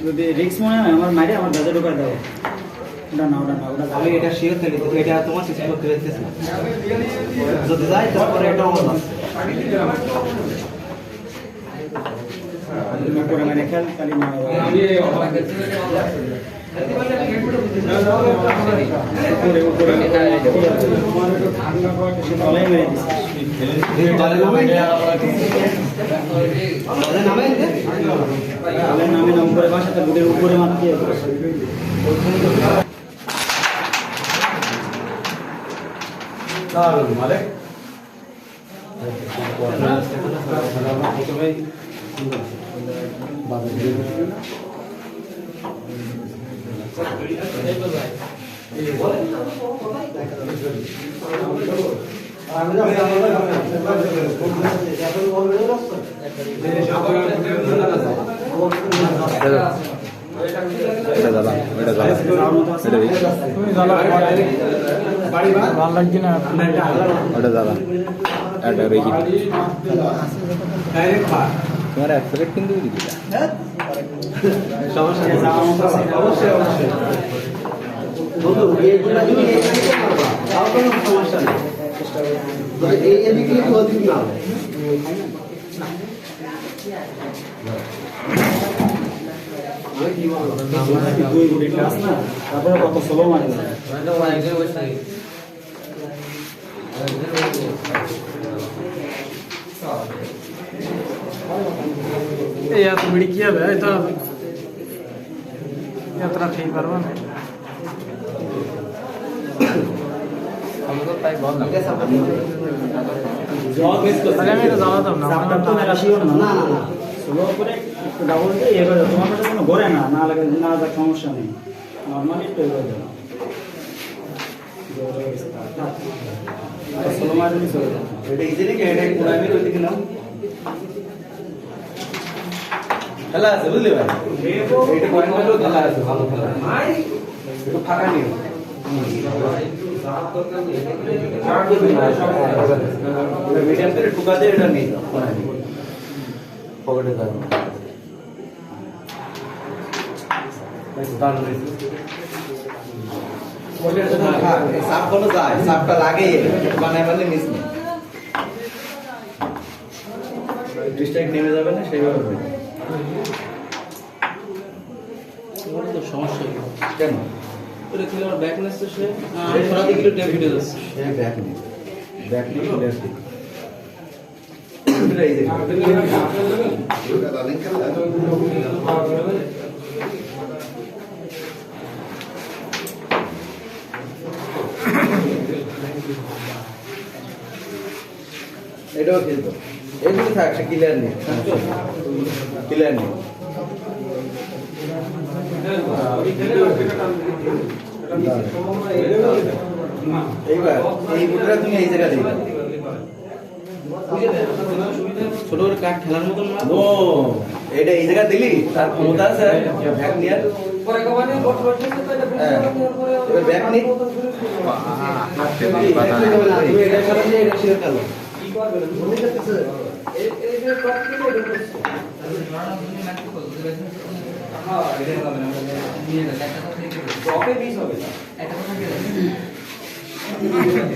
যদি রিক্স মনে হয় আমার মাইরে আমার গাছে ঢোকা দাও। ওটা না আমি এটা শিওর খেলি, এটা তোমার সিস্টেম করতে পারতেছি না। যদি যাই তারপরে এটা অন আছে। তুমি করে মানে খেল খালি না নামে নাম করে বাসাতে বুটের উপরে মারতে মালিক তোমার এক প্যাকেট কিন্তু সমস্যা নেই। এদিকে অধিক না তারপরে কত স্লো মানে या तो बड़ी किया है तो यात्रा ठीक करवा ना हम तो टाइप बहुत लगे सब जॉब इसको अरे मैं तो जावा था ना सब तो मेरा शियोर ना ना স্লো করে একটু ডাবল দিয়ে ইয়ে করে তোমার কাছে কোনো ঘরে না না লাগে না যাক সমস্যা নেই নরমালি একটু হয়ে যাবে স্লো মারলে চলে যাবে এটা ইজিলি কে এটা পুরো আমি রইতে গেলাম খেলা আছে বুঝলি ভাই এটা পয়েন্ট হলো খেলা আছে ভালো খেলা একটু ফাঁকা নিও মিডিয়াম করে টুকা দিয়ে এটা নিয়ে যাও পকেটে যাও সাপ কোনো যায় সাপটা লাগে বানায় মানে মিস নেই ডিস্ট্রাক্ট নেমে যাবে না সেইভাবে হবে তো সমস্যা কেন ওটা খেলে আমার ব্যাকনেস তো সে সারা দিকে টেপ ভিডিও যাচ্ছে সে ব্যাকনেস লেফট দিকে এই দেখো এটা রানিং খেলা এটাও খেলতো এগুলো থাকছে ক্লিয়ার নেই ক্লিয়ার নেই এইবার এই বুটটা তুমি এই জায়গা দিবে ছোট করে কাট খেলার মতন ও এটা এই জায়গা দিলি তার ক্ষমতা আছে ব্যাক নিয়ে পরে কমানে বট এবার ব্যাক নি তুমি এটা সারা দিয়ে এটা শেয়ার করো কি করবে মনে করতেছে এই যে টপ থেকে এটা করছে হ্যাঁ এটা হবে না নিয়ে না একটা কথা থেকে টপে 20 হবে একটা কথা কি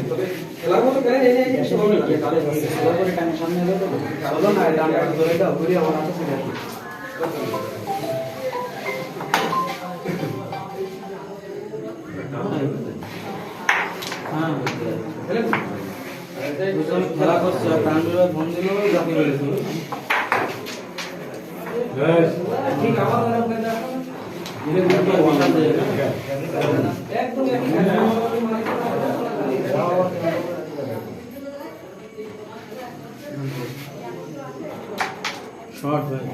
তবে খেলার মতো করে এই যে সবাই কালে বসে খেলার পরে টাইম সামনে এলো তো চলো না এটা আমরা ধরে দাও ঘুরি আমার আছে সেটা হ্যাঁ খেলা করছে তানভীর ফোন দিল জাতি বলেছিল ঠিক আমার একদম শর্ট ভাই